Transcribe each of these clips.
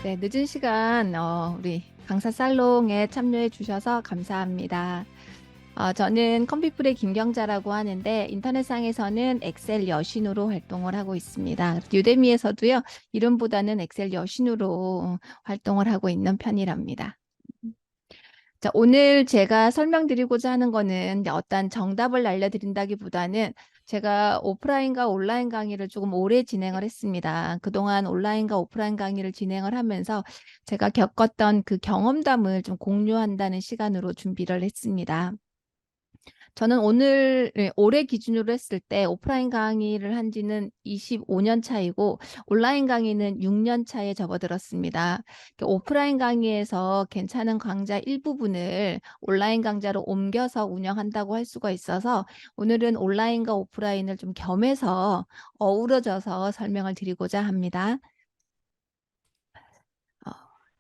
네, 늦은 시간 우리 강사 살롱에 참여해 주셔서 감사합니다. 저는 컴퓨플의 김경자라고 하는데 인터넷상에서는 엑셀 여신으로 활동을 하고 있습니다. 유데미에서도요, 이름보다는 엑셀 여신으로 활동을 하고 있는 편이랍니다. 자, 오늘 제가 설명드리고자 하는 거는 이제 어떤 정답을 알려드린다기보다는 제가 오프라인과 온라인 강의를 조금 오래 진행을 했습니다. 그동안 온라인과 오프라인 강의를 진행을 하면서 제가 겪었던 그 경험담을 좀 공유한다는 시간으로 준비를 했습니다. 저는 오늘 올해 기준으로 했을 때 오프라인 강의를 한 지는 25년 차이고 온라인 강의는 6년 차에 접어들었습니다. 오프라인 강의에서 괜찮은 강좌 일부분을 온라인 강좌로 옮겨서 운영한다고 할 수가 있어서 오늘은 온라인과 오프라인을 좀 겸해서 어우러져서 설명을 드리고자 합니다. 어,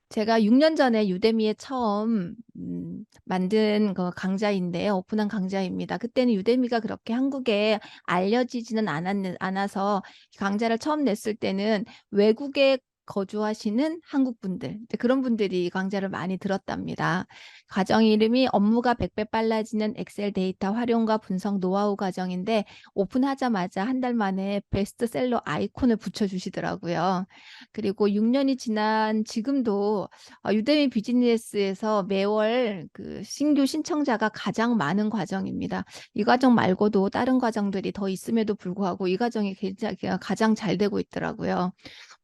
제가 6년 전에 유대미에 처음 만든 그 강좌인데요. 오픈한 강좌입니다. 그때는 유대미가 그렇게 한국에 알려지지는 않아서 강좌를 처음 냈을 때는 외국에 거주하시는 한국 분들, 그런 분들이 강좌를 많이 들었답니다. 과정 이름이 업무가 100배 빨라지는 엑셀 데이터 활용과 분석 노하우 과정인데 오픈하자마자 한 달 만에 베스트셀러 아이콘을 붙여주시더라고요. 그리고 6년이 지난 지금도 유대미 비즈니스에서 매월 그 신규 신청자가 가장 많은 과정입니다. 이 과정 말고도 다른 과정들이 더 있음에도 불구하고 이 과정이 가장 잘 되고 있더라고요.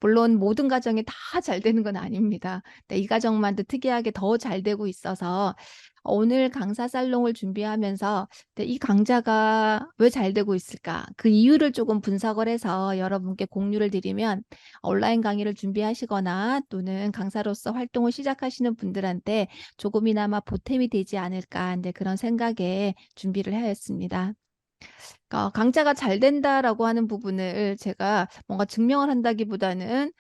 물론 모든 과정이 다 잘 되는 건 아닙니다. 이 과정만도 특이하게 더 잘 되고 있어서 오늘 강사 살롱을 준비하면서 이 강좌가 왜 잘 되고 있을까? 그 이유를 조금 분석을 해서 여러분께 공유를 드리면 온라인 강의를 준비하시거나 또는 강사로서 활동을 시작하시는 분들한테 조금이나마 보탬이 되지 않을까 그런 생각에 준비를 하였습니다. 강좌가 잘 된다라고 하는 부분을 제가 뭔가 증명을 한다기보다는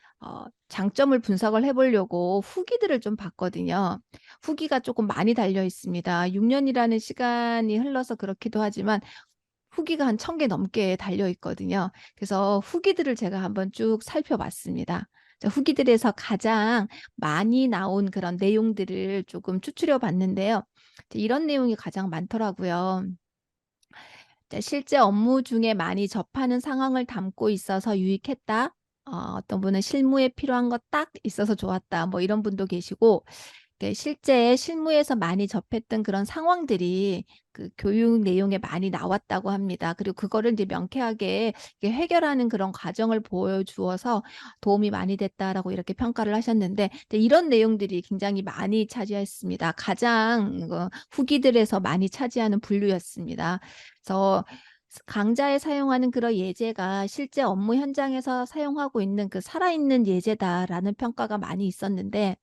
장점을 분석을 해보려고 후기들을 좀 봤거든요. 후기가 조금 많이 달려 있습니다. 6년이라는 시간이 흘러서 그렇기도 하지만 후기가 한 1000개 넘게 달려 있거든요. 그래서 후기들을 제가 한번 쭉 살펴봤습니다. 후기들에서 가장 많이 나온 그런 내용들을 조금 추출해 봤는데요. 이런 내용이 가장 많더라고요. 실제 업무 중에 많이 접하는 상황을 담고 있어서 유익했다. 어떤 분은 실무에 필요한 거 딱 있어서 좋았다. 뭐 이런 분도 계시고, 실제 실무에서 많이 접했던 그런 상황들이 그 교육 내용에 많이 나왔다고 합니다. 그리고 그거를 이제 명쾌하게 해결하는 그런 과정을 보여주어서 도움이 많이 됐다라고 이렇게 평가를 하셨는데, 이런 내용들이 굉장히 많이 차지했습니다. 가장 후기들에서 많이 차지하는 분류였습니다. 그래서 강좌에 사용하는 그런 예제가 실제 업무 현장에서 사용하고 있는 그 살아있는 예제다라는 평가가 많이 있었는데,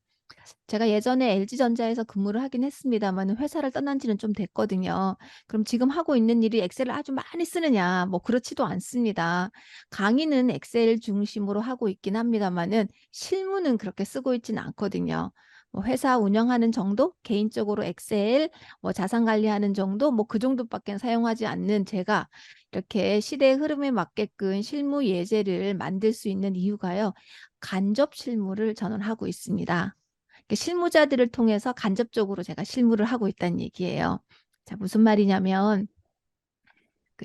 제가 예전에 LG전자에서 근무를 하긴 했습니다만 회사를 떠난 지는 좀 됐거든요. 그럼 지금 하고 있는 일이 엑셀을 아주 많이 쓰느냐? 뭐 그렇지도 않습니다. 강의는 엑셀 중심으로 하고 있긴 합니다만은 실무는 그렇게 쓰고 있지는 않거든요. 뭐 회사 운영하는 정도, 개인적으로 엑셀, 뭐 자산 관리하는 정도, 뭐 그 정도밖에 사용하지 않는 제가 이렇게 시대의 흐름에 맞게끔 실무 예제를 만들 수 있는 이유가요. 간접 실무를 저는 하고 있습니다. 실무자들을 통해서 간접적으로 제가 실무를 하고 있다는 얘기예요. 자, 무슨 말이냐면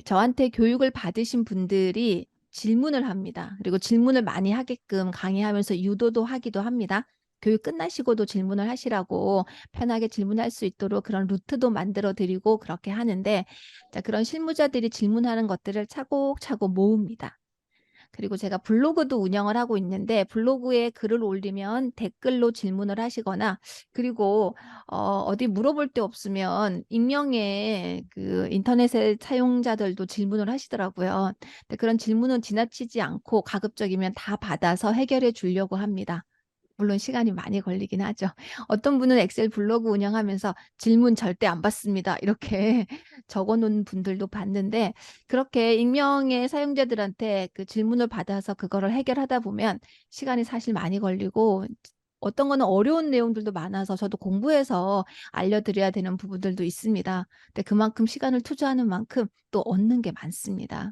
저한테 교육을 받으신 분들이 질문을 합니다. 그리고 질문을 많이 하게끔 강의하면서 유도도 하기도 합니다. 교육 끝나시고도 질문을 하시라고 편하게 질문할 수 있도록 그런 루트도 만들어 드리고 그렇게 하는데, 자, 그런 실무자들이 질문하는 것들을 차곡차곡 모읍니다. 그리고 제가 블로그도 운영을 하고 있는데 블로그에 글을 올리면 댓글로 질문을 하시거나, 그리고 어디 물어볼 데 없으면 익명의 그 인터넷의 사용자들도 질문을 하시더라고요. 근데 그런 질문은 지나치지 않고 가급적이면 다 받아서 해결해 주려고 합니다. 물론 시간이 많이 걸리긴 하죠. 어떤 분은 엑셀 블로그 운영하면서 질문 절대 안 받습니다, 이렇게 적어놓은 분들도 봤는데, 그렇게 익명의 사용자들한테 그 질문을 받아서 그거를 해결하다 보면 시간이 사실 많이 걸리고 어떤 거는 어려운 내용들도 많아서 저도 공부해서 알려드려야 되는 부분들도 있습니다. 근데 그만큼 시간을 투자하는 만큼 또 얻는 게 많습니다.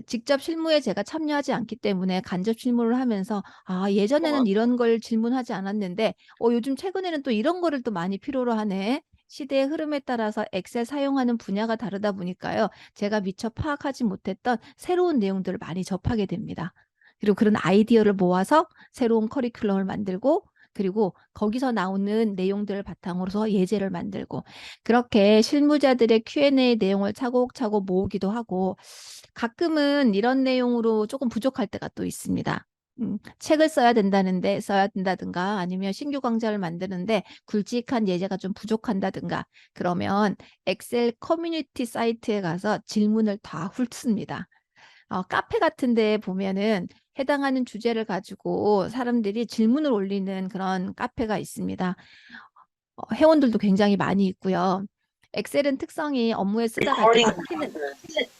직접 실무에 제가 참여하지 않기 때문에 간접 실무를 하면서 예전에는 이런 걸 질문하지 않았는데 요즘 최근에는 또 이런 거를 또 많이 필요로 하네. 시대의 흐름에 따라서 엑셀 사용하는 분야가 다르다 보니까요. 제가 미처 파악하지 못했던 새로운 내용들을 많이 접하게 됩니다. 그리고 그런 아이디어를 모아서 새로운 커리큘럼을 만들고 그리고 거기서 나오는 내용들을 바탕으로서 예제를 만들고 그렇게 실무자들의 Q&A 내용을 차곡차곡 모으기도 하고 가끔은 이런 내용으로 조금 부족할 때가 또 있습니다. 책을 써야 된다든가 아니면 신규 강좌를 만드는데 굵직한 예제가 좀 부족한다든가 그러면 엑셀 커뮤니티 사이트에 가서 질문을 다 훑습니다. 카페 같은 데 보면은 해당하는 주제를 가지고 사람들이 질문을 올리는 그런 카페가 있습니다. 회원들도 굉장히 많이 있고요. 엑셀은 특성이 업무에 쓰다 갈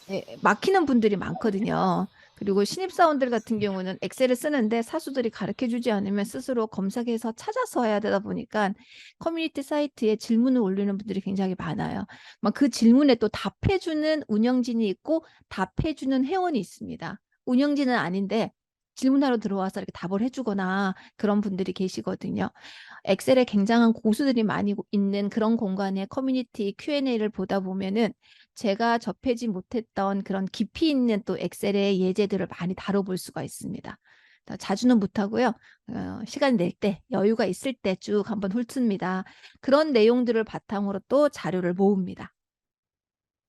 때 막히는 분들이 많거든요. 그리고 신입사원들 같은 경우는 엑셀을 쓰는데 사수들이 가르쳐 주지 않으면 스스로 검색해서 찾아서 해야 되다 보니까 커뮤니티 사이트에 질문을 올리는 분들이 굉장히 많아요. 막 그 질문에 또 답해주는 운영진이 있고 답해주는 회원이 있습니다. 운영진은 아닌데 질문하러 들어와서 이렇게 답을 해주거나 그런 분들이 계시거든요. 엑셀에 굉장한 고수들이 많이 있는 그런 공간의 커뮤니티 Q&A를 보다 보면은 제가 접하지 못했던 그런 깊이 있는 또 엑셀의 예제들을 많이 다뤄볼 수가 있습니다. 자주는 못하고요. 시간 낼 때, 여유가 있을 때 쭉 한번 훑습니다. 그런 내용들을 바탕으로 또 자료를 모읍니다.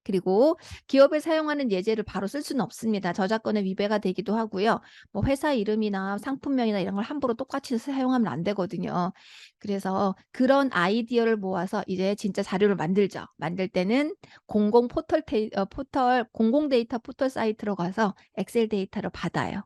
그리고 기업에 사용하는 예제를 바로 쓸 수는 없습니다. 저작권에 위배가 되기도 하고요. 뭐 회사 이름이나 상품명이나 이런 걸 함부로 똑같이 사용하면 안 되거든요. 그래서 그런 아이디어를 모아서 이제 진짜 자료를 만들죠. 만들 때는 공공 데이터 포털 사이트로 가서 엑셀 데이터를 받아요.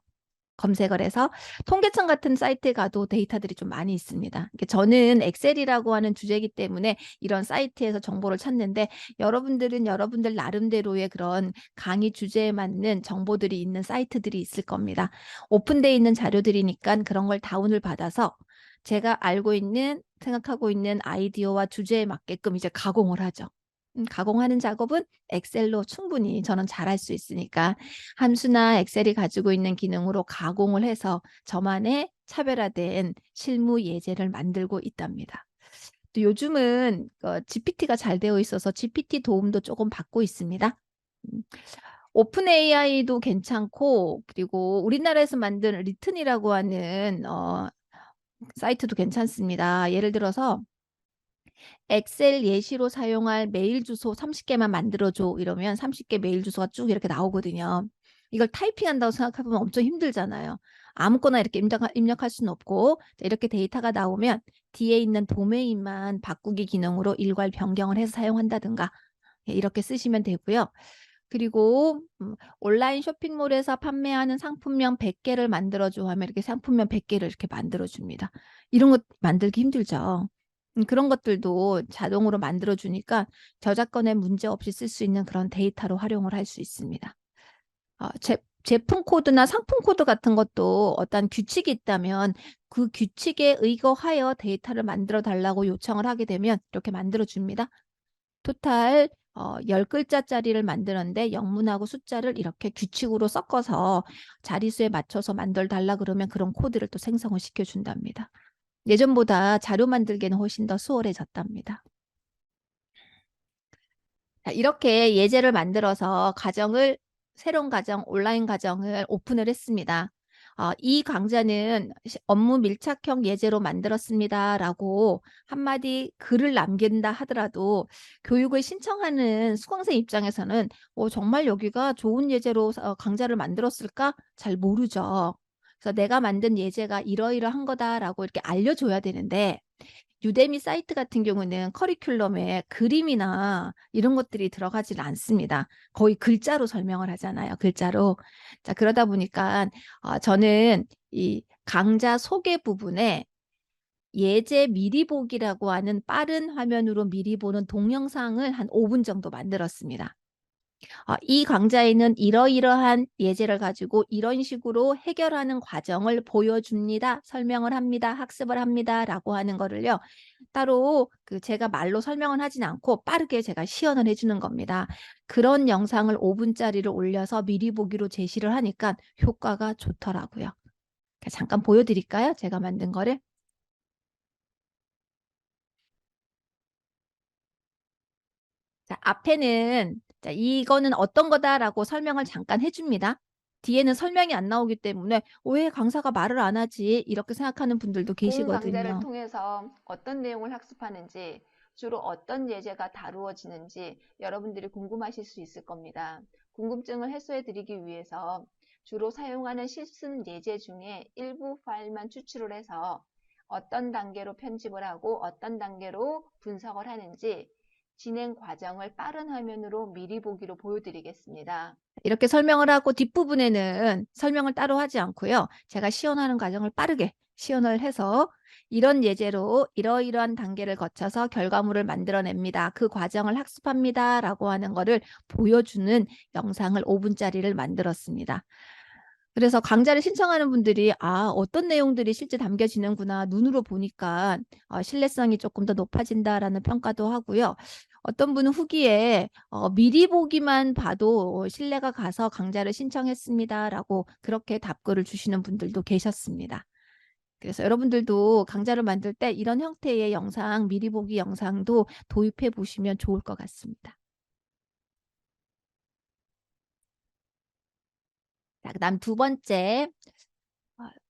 검색을 해서 통계청 같은 사이트에 가도 데이터들이 좀 많이 있습니다. 저는 엑셀이라고 하는 주제이기 때문에 이런 사이트에서 정보를 찾는데 여러분들은 여러분들 나름대로의 그런 강의 주제에 맞는 정보들이 있는 사이트들이 있을 겁니다. 오픈되어 있는 자료들이니까 그런 걸 다운을 받아서 제가 생각하고 있는 아이디어와 주제에 맞게끔 이제 가공을 하죠. 가공하는 작업은 엑셀로 충분히 저는 잘할 수 있으니까 함수나 엑셀이 가지고 있는 기능으로 가공을 해서 저만의 차별화된 실무 예제를 만들고 있답니다. 또 요즘은 GPT가 잘 되어 있어서 GPT 도움도 조금 받고 있습니다. 오픈 AI도 괜찮고 그리고 우리나라에서 만든 리튼이라고 하는 사이트도 괜찮습니다. 예를 들어서 엑셀 예시로 사용할 메일 주소 30개만 만들어줘 이러면 30개 메일 주소가 쭉 이렇게 나오거든요. 이걸 타이핑한다고 생각해보면 엄청 힘들잖아요. 아무거나 이렇게 입력할 수는 없고 이렇게 데이터가 나오면 뒤에 있는 도메인만 바꾸기 기능으로 일괄 변경을 해서 사용한다든가 이렇게 쓰시면 되고요. 그리고 온라인 쇼핑몰에서 판매하는 상품명 100개를 만들어줘 하면 이렇게 상품명 100개를 이렇게 만들어줍니다. 이런 것 만들기 힘들죠. 그런 것들도 자동으로 만들어주니까 저작권에 문제 없이 쓸 수 있는 그런 데이터로 활용을 할 수 있습니다. 제품 코드나 상품 코드 같은 것도 어떤 규칙이 있다면 그 규칙에 의거하여 데이터를 만들어 달라고 요청을 하게 되면 이렇게 만들어 줍니다. 토탈 10글자짜리를 만드는데 영문하고 숫자를 이렇게 규칙으로 섞어서 자리수에 맞춰서 만들어 달라 그러면 그런 코드를 또 생성을 시켜준답니다. 예전보다 자료 만들기는 훨씬 더 수월해졌답니다. 이렇게 예제를 만들어서 새로운 가정, 온라인 가정을 오픈을 했습니다. 이 강좌는 업무 밀착형 예제로 만들었습니다. 라고 한마디 글을 남긴다 하더라도 교육을 신청하는 수강생 입장에서는 정말 여기가 좋은 예제로 강좌를 만들었을까? 잘 모르죠. 그래서 내가 만든 예제가 이러이러한 거다라고 이렇게 알려줘야 되는데 유데미 사이트 같은 경우는 커리큘럼에 그림이나 이런 것들이 들어가질 않습니다. 거의 글자로 설명을 하잖아요. 글자로. 자, 그러다 보니까 저는 이 강좌 소개 부분에 예제 미리 보기라고 하는 빠른 화면으로 미리 보는 동영상을 한 5분 정도 만들었습니다. 이 강좌에는 이러이러한 예제를 가지고 이런 식으로 해결하는 과정을 보여줍니다. 설명을 합니다. 학습을 합니다. 라고 하는 거를요. 따로 제가 말로 설명을 하진 않고 빠르게 제가 시연을 해주는 겁니다. 그런 영상을 5분짜리를 올려서 미리 보기로 제시를 하니까 효과가 좋더라고요. 잠깐 보여드릴까요? 제가 만든 거를. 자, 앞에는 자, 이거는 어떤 거다라고 설명을 잠깐 해줍니다. 뒤에는 설명이 안 나오기 때문에 왜 강사가 말을 안 하지? 이렇게 생각하는 분들도 본 강좌를 계시거든요. 통해서 어떤 내용을 학습하는지, 주로 어떤 예제가 다루어지는지 여러분들이 궁금하실 수 있을 겁니다. 궁금증을 해소해 드리기 위해서 주로 사용하는 실습 예제 중에 일부 파일만 추출을 해서 어떤 단계로 편집을 하고 어떤 단계로 분석을 하는지 진행 과정을 빠른 화면으로 미리 보기로 보여드리겠습니다. 이렇게 설명을 하고 뒷부분에는 설명을 따로 하지 않고요. 제가 시연하는 과정을 빠르게 시연을 해서 이런 예제로 이러이러한 단계를 거쳐서 결과물을 만들어냅니다. 그 과정을 학습합니다. 라고 하는 거를 보여주는 영상을 5분짜리를 만들었습니다. 그래서 강좌를 신청하는 분들이 어떤 내용들이 실제 담겨지는구나 눈으로 보니까 신뢰성이 조금 더 높아진다라는 평가도 하고요. 어떤 분은 후기에 미리 보기만 봐도 신뢰가 가서 강좌를 신청했습니다라고 그렇게 답글을 주시는 분들도 계셨습니다. 그래서 여러분들도 강좌를 만들 때 이런 형태의 영상, 미리 보기 영상도 도입해 보시면 좋을 것 같습니다. 자, 그다음 두 번째,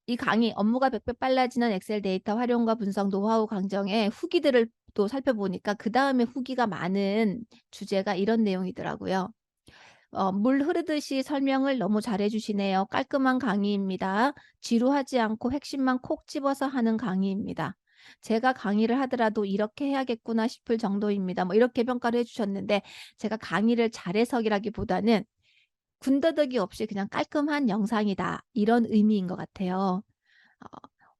이 강의 업무가 100배 빨라지는 엑셀 데이터 활용과 분석 노하우 강정의 후기들을 또 살펴보니까 그 다음에 후기가 많은 주제가 이런 내용이더라고요. 물 흐르듯이 설명을 너무 잘해 주시네요. 깔끔한 강의입니다. 지루하지 않고 핵심만 콕 집어서 하는 강의입니다. 제가 강의를 하더라도 이렇게 해야겠구나 싶을 정도입니다. 뭐 이렇게 평가를 해주셨는데 제가 강의를 잘해서기라기보다는 군더더기 없이 그냥 깔끔한 영상이다. 이런 의미인 것 같아요. 어,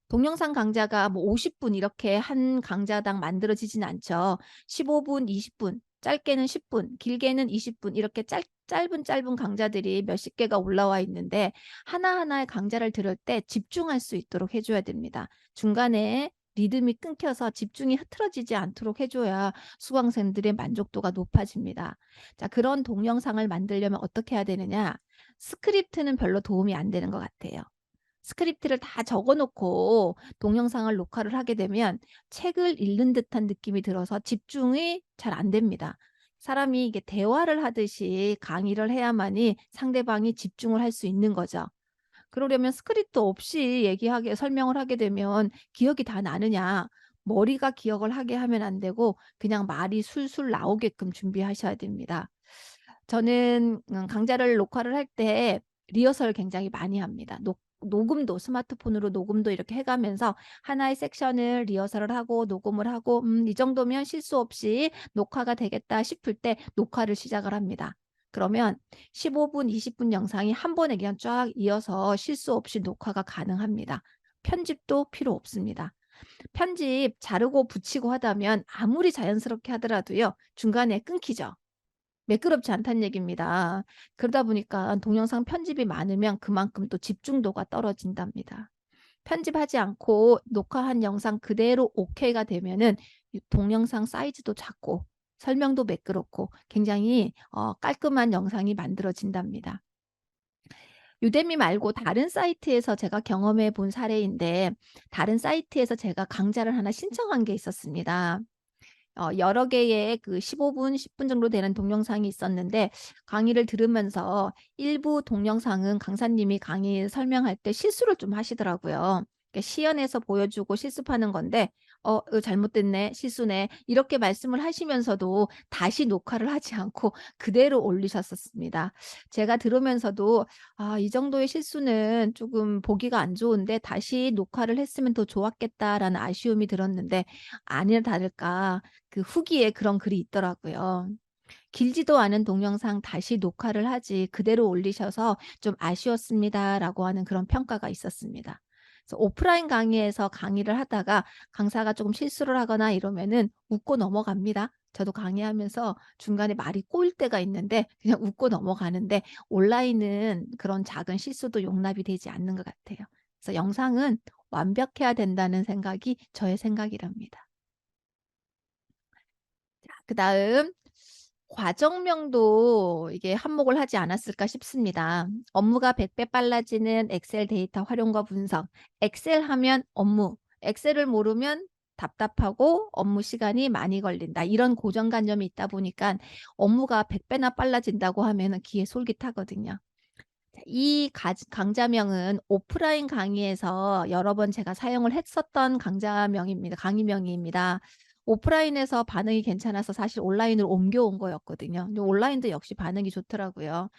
동영상 강좌가 뭐 50분 이렇게 한 강좌당 만들어지진 않죠. 15분, 20분, 짧게는 10분, 길게는 20분 이렇게 짧은 강좌들이 몇십 개가 올라와 있는데 하나하나의 강좌를 들을 때 집중할 수 있도록 해줘야 됩니다. 중간에 리듬이 끊겨서 집중이 흐트러지지 않도록 해줘야 수강생들의 만족도가 높아집니다. 자, 그런 동영상을 만들려면 어떻게 해야 되느냐? 스크립트는 별로 도움이 안 되는 것 같아요. 스크립트를 다 적어놓고 동영상을 녹화를 하게 되면 책을 읽는 듯한 느낌이 들어서 집중이 잘 안 됩니다. 사람이 이게 대화를 하듯이 강의를 해야만이 상대방이 집중을 할 수 있는 거죠. 그러려면 스크립트 없이 설명을 하게 되면 기억이 다 나느냐? 머리가 기억을 하게 하면 안 되고 그냥 말이 술술 나오게끔 준비하셔야 됩니다. 저는 강좌를 녹화를 할 때 리허설 굉장히 많이 합니다. 녹음도 스마트폰으로 녹음도 이렇게 해가면서 하나의 섹션을 리허설을 하고 녹음을 하고 이 정도면 실수 없이 녹화가 되겠다 싶을 때 녹화를 시작을 합니다. 그러면 15분, 20분 영상이 한 번에 그냥 쫙 이어서 실수 없이 녹화가 가능합니다. 편집도 필요 없습니다. 편집 자르고 붙이고 하다면 아무리 자연스럽게 하더라도요. 중간에 끊기죠. 매끄럽지 않다는 얘기입니다. 그러다 보니까 동영상 편집이 많으면 그만큼 또 집중도가 떨어진답니다. 편집하지 않고 녹화한 영상 그대로 오케이가 되면은 동영상 사이즈도 작고 설명도 매끄럽고 굉장히 깔끔한 영상이 만들어진답니다. 유대미 말고 다른 사이트에서 제가 경험해 본 사례인데 다른 사이트에서 제가 강좌를 하나 신청한 게 있었습니다. 여러 개의 15분, 10분 정도 되는 동영상이 있었는데 강의를 들으면서 일부 동영상은 강사님이 강의 설명할 때 실수를 좀 하시더라고요. 그러니까 시연해서 보여주고 실습하는 건데 이거 잘못됐네, 실수네 이렇게 말씀을 하시면서도 다시 녹화를 하지 않고 그대로 올리셨었습니다. 제가 들으면서도 이 정도의 실수는 조금 보기가 안 좋은데 다시 녹화를 했으면 더 좋았겠다라는 아쉬움이 들었는데 아니나 다를까 후기에 그런 글이 있더라고요. 길지도 않은 동영상 다시 녹화를 하지 그대로 올리셔서 좀 아쉬웠습니다라고 하는 그런 평가가 있었습니다. 그래서 오프라인 강의에서 강의를 하다가 강사가 조금 실수를 하거나 이러면은 웃고 넘어갑니다. 저도 강의하면서 중간에 말이 꼬일 때가 있는데 그냥 웃고 넘어가는데 온라인은 그런 작은 실수도 용납이 되지 않는 것 같아요. 그래서 영상은 완벽해야 된다는 생각이 저의 생각이랍니다. 그다음 과정명도 이게 한몫을 하지 않았을까 싶습니다. 업무가 100배 빨라지는 엑셀 데이터 활용과 분석. 엑셀 하면 업무, 엑셀을 모르면 답답하고 업무 시간이 많이 걸린다. 이런 고정관념이 있다 보니까 업무가 100배나 빨라진다고 하면은 귀에 솔깃하거든요. 이 강좌명은 오프라인 강의에서 여러 번 제가 사용을 했었던 강좌명입니다. 강의명입니다. 오프라인에서 반응이 괜찮아서 사실 온라인으로 옮겨온 거였거든요. 근데 온라인도 역시 반응이 좋더라고요.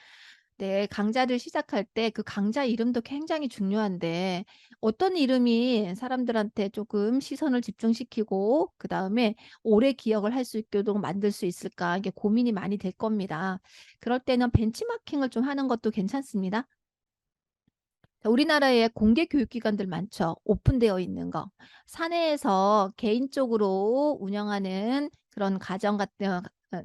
네, 강좌를 시작할 때 그 강좌 이름도 굉장히 중요한데 어떤 이름이 사람들한테 조금 시선을 집중시키고 그다음에 오래 기억을 할 수 있도록 만들 수 있을까 이게 고민이 많이 될 겁니다. 그럴 때는 벤치마킹을 좀 하는 것도 괜찮습니다. 자, 우리나라에 공개 교육기관들 많죠. 오픈되어 있는 거. 사내에서 개인적으로 운영하는 그런 가정 같은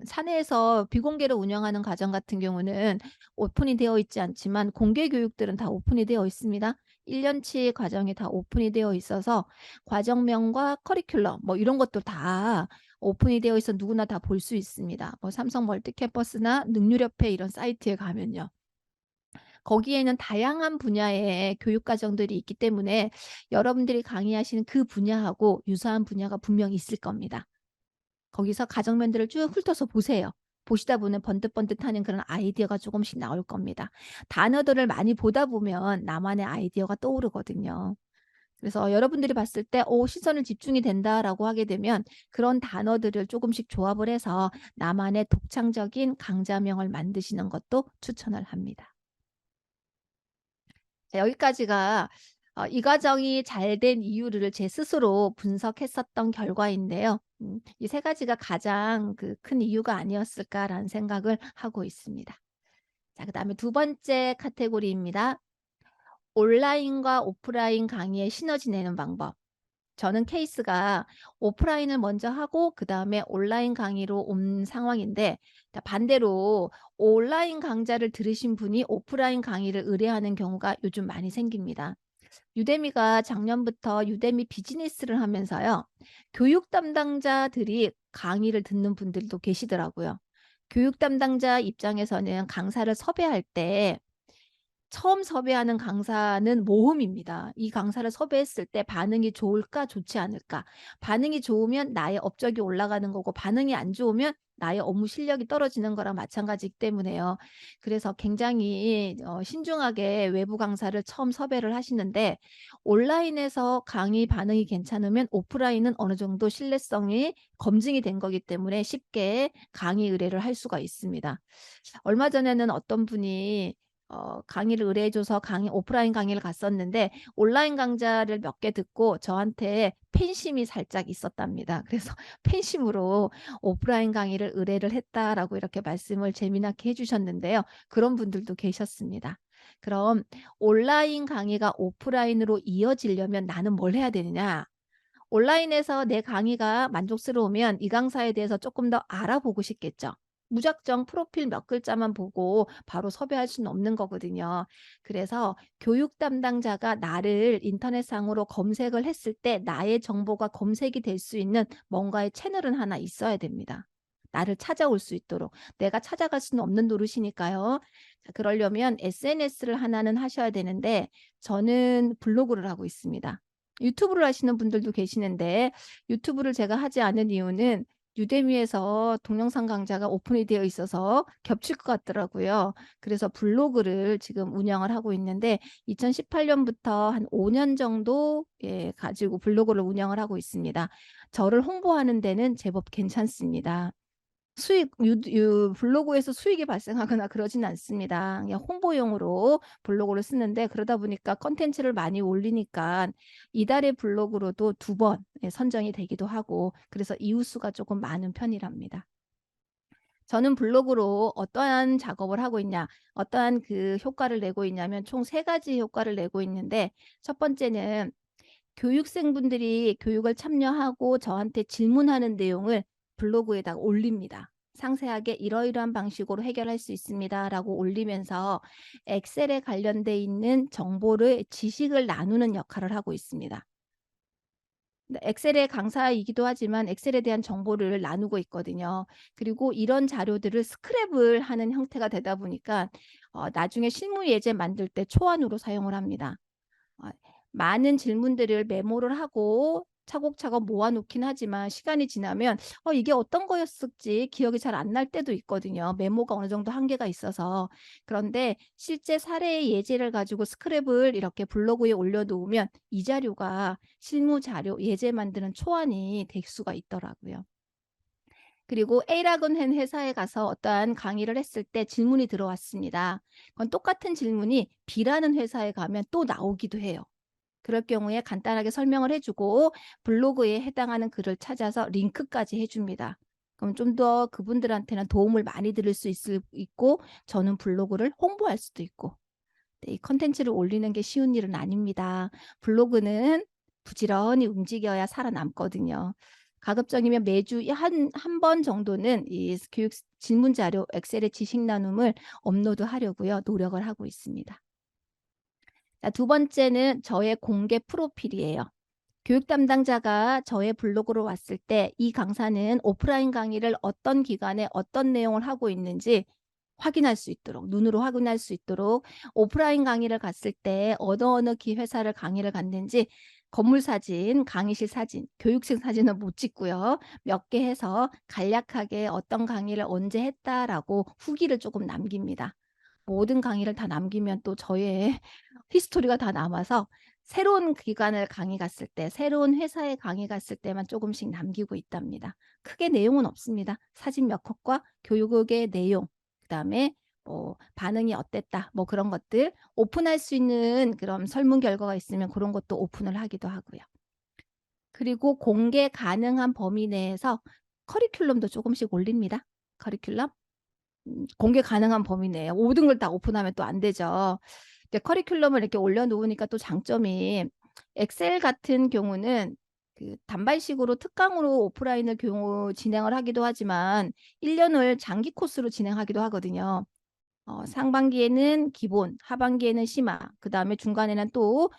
사내에서 비공개로 운영하는 가정 같은 경우는 오픈이 되어 있지 않지만 공개 교육들은 다 오픈이 되어 있습니다. 1년치 과정이 다 오픈이 되어 있어서 과정명과 커리큘럼 뭐 이런 것도 다 오픈이 되어 있어 누구나 다 볼 수 있습니다. 뭐 삼성 멀티캠퍼스나 능률협회 이런 사이트에 가면요. 거기에는 다양한 분야의 교육 과정들이 있기 때문에 여러분들이 강의하시는 그 분야하고 유사한 분야가 분명히 있을 겁니다. 거기서 가정면들을 쭉 훑어서 보세요. 보시다 보면 번뜩번뜩하는 그런 아이디어가 조금씩 나올 겁니다. 단어들을 많이 보다 보면 나만의 아이디어가 떠오르거든요. 그래서 여러분들이 봤을 때 시선을 집중이 된다라고 하게 되면 그런 단어들을 조금씩 조합을 해서 나만의 독창적인 강좌명을 만드시는 것도 추천을 합니다. 자, 여기까지가 이 과정이 잘 된 이유를 제 스스로 분석했었던 결과인데요. 이 세 가지가 가장 그 큰 이유가 아니었을까라는 생각을 하고 있습니다. 자, 그다음에 두 번째 카테고리입니다. 온라인과 오프라인 강의의 시너지 내는 방법. 저는 케이스가 오프라인을 먼저 하고 그다음에 온라인 강의로 온 상황인데 자, 반대로 온라인 강좌를 들으신 분이 오프라인 강의를 의뢰하는 경우가 요즘 많이 생깁니다. 유데미가 작년부터 유데미 비즈니스를 하면서요. 교육 담당자들이 강의를 듣는 분들도 계시더라고요. 교육 담당자 입장에서는 강사를 섭외할 때 처음 섭외하는 강사는 모험입니다. 이 강사를 섭외했을 때 반응이 좋을까 좋지 않을까. 반응이 좋으면 나의 업적이 올라가는 거고 반응이 안 좋으면 나의 업무 실력이 떨어지는 거랑 마찬가지이기 때문에요. 그래서 굉장히 신중하게 외부 강사를 처음 섭외를 하시는데 온라인에서 강의 반응이 괜찮으면 오프라인은 어느 정도 신뢰성이 검증이 된 거기 때문에 쉽게 강의 의뢰를 할 수가 있습니다. 얼마 전에는 어떤 분이 강의를 의뢰해 줘서 오프라인 강의를 갔었는데 온라인 강좌를 몇 개 듣고 저한테 팬심이 살짝 있었답니다. 그래서 팬심으로 오프라인 강의를 의뢰를 했다라고 이렇게 말씀을 재미나게 해 주셨는데요. 그런 분들도 계셨습니다. 그럼 온라인 강의가 오프라인으로 이어지려면 나는 뭘 해야 되느냐? 온라인에서 내 강의가 만족스러우면 이 강사에 대해서 조금 더 알아보고 싶겠죠. 무작정 프로필 몇 글자만 보고 바로 섭외할 수는 없는 거거든요. 그래서 교육 담당자가 나를 인터넷상으로 검색을 했을 때 나의 정보가 검색이 될 수 있는 뭔가의 채널은 하나 있어야 됩니다. 나를 찾아올 수 있도록. 내가 찾아갈 수는 없는 노릇이니까요. 자, 그러려면 SNS를 하나는 하셔야 되는데 저는 블로그를 하고 있습니다. 유튜브를 하시는 분들도 계시는데 유튜브를 제가 하지 않은 이유는 유데미에서 동영상 강좌가 오픈이 되어 있어서 겹칠 것 같더라고요. 그래서 블로그를 지금 운영을 하고 있는데 2018년부터 한 5년 정도 가지고 블로그를 운영을 하고 있습니다. 저를 홍보하는 데는 제법 괜찮습니다. 블로그에서 수익이 발생하거나 그러진 않습니다. 그냥 홍보용으로 블로그를 쓰는데 그러다 보니까 컨텐츠를 많이 올리니까 이달의 블로그로도 2번 선정이 되기도 하고 그래서 이웃수가 조금 많은 편이랍니다. 저는 블로그로 어떠한 작업을 하고 있냐, 어떠한 그 효과를 내고 있냐면 총 3가지 효과를 내고 있는데 첫 번째는 교육생분들이 교육을 참여하고 저한테 질문하는 내용을 블로그에다가 올립니다. 상세하게 이러이러한 방식으로 해결할 수 있습니다라고 올리면서 엑셀에 관련돼 있는 정보를 지식을 나누는 역할을 하고 있습니다. 엑셀의 강사이기도 하지만 엑셀에 대한 정보를 나누고 있거든요. 그리고 이런 자료들을 스크랩을 하는 형태가 되다 보니까 나중에 실무 예제 만들 때 초안으로 사용을 합니다. 어, 많은 질문들을 메모를 하고 차곡차곡 모아 놓긴 하지만 시간이 지나면 이게 어떤 거였을지 기억이 잘 안 날 때도 있거든요. 메모가 어느 정도 한계가 있어서. 그런데 실제 사례의 예제를 가지고 스크랩을 이렇게 블로그에 올려놓으면 이 자료가 실무 자료, 예제 만드는 초안이 될 수가 있더라고요. 그리고 A라고 하는 회사에 가서 어떠한 강의를 했을 때 질문이 들어왔습니다. 그건 똑같은 질문이 B라는 회사에 가면 또 나오기도 해요. 그럴 경우에 간단하게 설명을 해주고 블로그에 해당하는 글을 찾아서 링크까지 해줍니다. 그럼 좀 더 그분들한테는 도움을 많이 들을 수 있고 저는 블로그를 홍보할 수도 있고 이 컨텐츠를 올리는 게 쉬운 일은 아닙니다. 블로그는 부지런히 움직여야 살아남거든요. 가급적이면 매주 한 번 정도는 이 교육 질문 자료 엑셀의 지식 나눔을 업로드하려고요. 노력을 하고 있습니다. 자, 두 번째는 저의 공개 프로필이에요. 교육 담당자가 저의 블로그로 왔을 때 이 강사는 오프라인 강의를 어떤 기간에 어떤 내용을 하고 있는지 확인할 수 있도록, 눈으로 확인할 수 있도록 오프라인 강의를 갔을 때 어느 회사를 강의를 갔는지 건물 사진, 강의실 사진, 교육생 사진은 못 찍고요. 몇 개 해서 간략하게 어떤 강의를 언제 했다라고 후기를 조금 남깁니다. 모든 강의를 다 남기면 또 저의 히스토리가 다 남아서 새로운 기관을 강의 갔을 때, 새로운 회사에 강의 갔을 때만 조금씩 남기고 있답니다. 크게 내용은 없습니다. 사진 몇 컷과 교육의 내용, 그다음에 뭐 반응이 어땠다, 뭐 그런 것들 오픈할 수 있는 그런 설문 결과가 있으면 그런 것도 오픈을 하기도 하고요. 그리고 공개 가능한 범위 내에서 커리큘럼도 조금씩 올립니다. 커리큘럼. 공개 가능한 범위 내에 모든 걸 다 오픈하면 또 안 되죠. 근데 커리큘럼을 이렇게 올려놓으니까 또 장점이 엑셀 같은 경우는 그 단발식으로 특강으로 오프라인을 진행을 하기도 하지만 1년을 장기 코스로 진행하기도 하거든요. 상반기에는 기본, 하반기에는 심화, 그 다음에 중간에는 또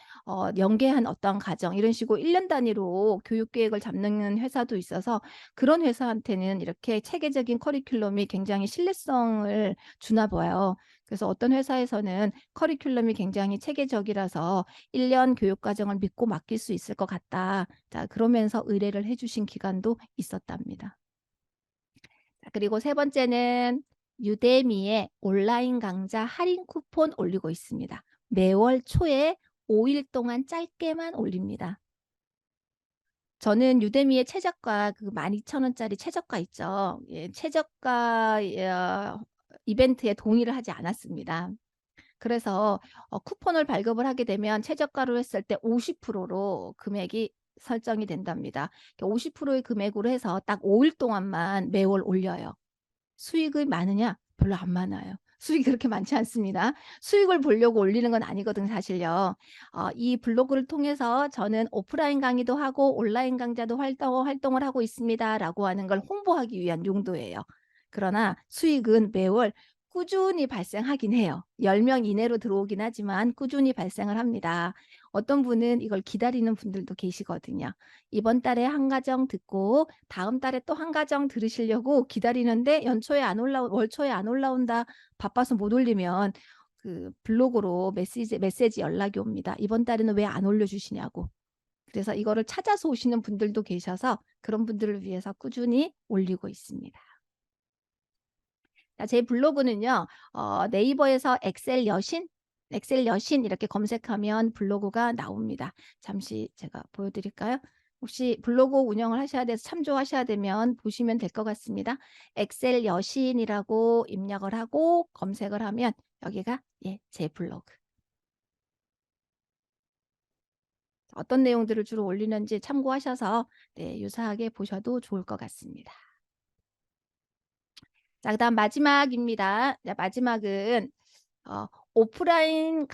연계한 어떤 과정 이런 식으로 1년 단위로 교육 계획을 잡는 회사도 있어서 그런 회사한테는 이렇게 체계적인 커리큘럼이 굉장히 신뢰성을 주나 봐요. 그래서 어떤 회사에서는 커리큘럼이 굉장히 체계적이라서 1년 교육 과정을 믿고 맡길 수 있을 것 같다. 자, 그러면서 의뢰를 해주신 기간도 있었답니다. 그리고 세 번째는 유데미에 온라인 강좌 할인 쿠폰 올리고 있습니다. 매월 초에 5일 동안 짧게만 올립니다. 저는 유데미의 최저가 그 12,000원짜리 최저가 있죠. 예, 최저가 이벤트에 동의를 하지 않았습니다. 그래서 쿠폰을 발급을 하게 되면 최저가로 했을 때 50%로 금액이 설정이 된답니다. 50%의 금액으로 해서 딱 5일 동안만 매월 올려요. 수익이 많으냐? 별로 안 많아요. 수익이 그렇게 많지 않습니다. 수익을 보려고 올리는 건 아니거든 사실요. 이 블로그를 통해서 저는 오프라인 강의도 하고 온라인 강좌도 활동을 하고 있습니다라고 하는 걸 홍보하기 위한 용도예요. 그러나 수익은 매월 꾸준히 발생하긴 해요. 10명 이내로 들어오긴 하지만 꾸준히 발생을 합니다. 어떤 분은 이걸 기다리는 분들도 계시거든요. 이번 달에 한 가정 듣고 다음 달에 또 한 가정 들으시려고 기다리는데 월초에 안 올라온다. 바빠서 못 올리면 그 블로그로 메시지 연락이 옵니다. 이번 달에는 왜 안 올려주시냐고. 그래서 이거를 찾아서 오시는 분들도 계셔서 그런 분들을 위해서 꾸준히 올리고 있습니다. 제 블로그는요, 네이버에서 엑셀 여신 이렇게 검색하면 블로그가 나옵니다. 잠시 제가 보여드릴까요? 혹시 블로그 운영을 하셔야 돼서 참조하셔야 되면 보시면 될 것 같습니다. 엑셀 여신이라고 입력을 하고 검색을 하면 여기가 제 블로그. 어떤 내용들을 주로 올리는지 참고하셔서 유사하게 보셔도 좋을 것 같습니다. 자, 그다음 마지막입니다. 자, 마지막은 오프라인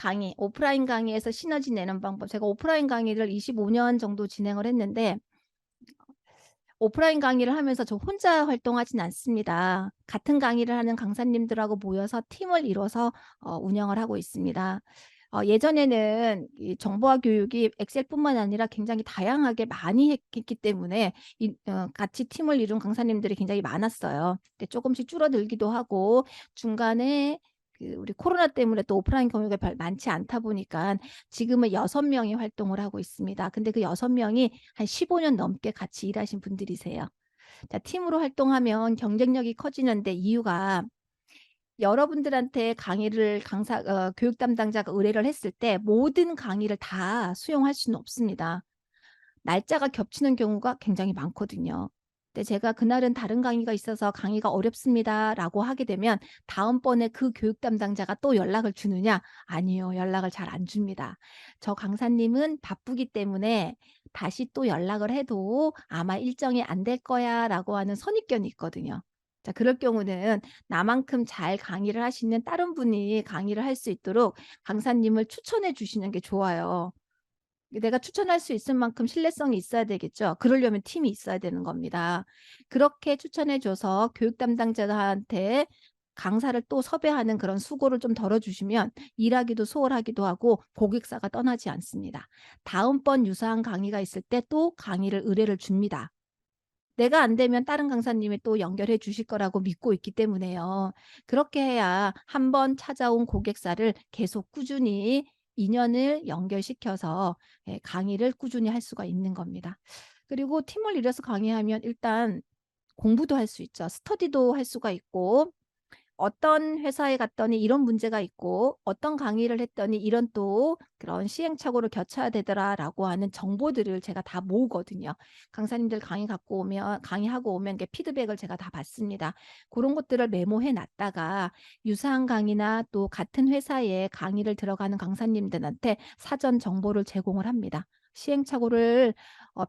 강의에서 시너지 내는 방법. 제가 오프라인 강의를 25년 정도 진행을 했는데 오프라인 강의를 하면서 저 혼자 활동하진 않습니다. 같은 강의를 하는 강사님들하고 모여서 팀을 이뤄서 운영을 하고 있습니다. 예전에는 이 정보화 교육이 엑셀뿐만 아니라 굉장히 다양하게 많이 했기 때문에 같이 팀을 이룬 강사님들이 굉장히 많았어요. 근데 조금씩 줄어들기도 하고 중간에 우리 코로나 때문에 또 오프라인 교육이 많지 않다 보니까 지금은 6명이 활동을 하고 있습니다. 근데 그 6명이 한 15년 넘게 같이 일하신 분들이세요. 자, 팀으로 활동하면 경쟁력이 커지는데 이유가 여러분들한테 교육 담당자가 의뢰를 했을 때 모든 강의를 다 수용할 수는 없습니다. 날짜가 겹치는 경우가 굉장히 많거든요. 근데 제가 그날은 다른 강의가 있어서 강의가 어렵습니다라고 하게 되면 다음번에 그 교육 담당자가 또 연락을 주느냐? 아니요. 연락을 잘 안 줍니다. 저 강사님은 바쁘기 때문에 다시 또 연락을 해도 아마 일정이 안 될 거야라고 하는 선입견이 있거든요. 자, 그럴 경우는 나만큼 잘 강의를 하시는 다른 분이 강의를 할 수 있도록 강사님을 추천해 주시는 게 좋아요. 내가 추천할 수 있을 만큼 신뢰성이 있어야 되겠죠. 그러려면 팀이 있어야 되는 겁니다. 그렇게 추천해 줘서 교육 담당자한테 강사를 또 섭외하는 그런 수고를 좀 덜어주시면 일하기도 수월하기도 하고 고객사가 떠나지 않습니다. 다음번 유사한 강의가 있을 때 또 강의를 의뢰를 줍니다. 내가 안 되면 다른 강사님이 또 연결해 주실 거라고 믿고 있기 때문에요. 그렇게 해야 한 번 찾아온 고객사를 계속 꾸준히 인연을 연결시켜서 강의를 꾸준히 할 수가 있는 겁니다. 그리고 팀을 이뤄서 강의하면 일단 공부도 할 수 있죠. 스터디도 할 수가 있고 어떤 회사에 갔더니 이런 문제가 있고 어떤 강의를 했더니 이런 또 그런 시행착오를 겪어야 되더라라고 하는 정보들을 제가 다 모으거든요. 강사님들 강의하고 오면 피드백을 제가 다 받습니다. 그런 것들을 메모해 놨다가 유사한 강의나 또 같은 회사에 강의를 들어가는 강사님들한테 사전 정보를 제공을 합니다. 시행착오를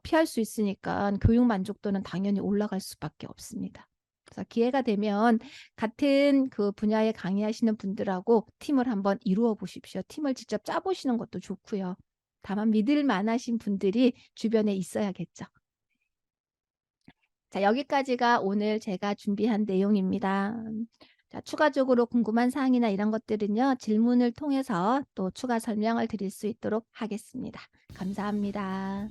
피할 수 있으니까 교육 만족도는 당연히 올라갈 수밖에 없습니다. 그래서 기회가 되면 같은 그 분야에 강의하시는 분들하고 팀을 한번 이루어 보십시오. 팀을 직접 짜보시는 것도 좋고요. 다만 믿을 만하신 분들이 주변에 있어야겠죠. 자, 여기까지가 오늘 제가 준비한 내용입니다. 자, 추가적으로 궁금한 사항이나 이런 것들은요, 질문을 통해서 또 추가 설명을 드릴 수 있도록 하겠습니다. 감사합니다.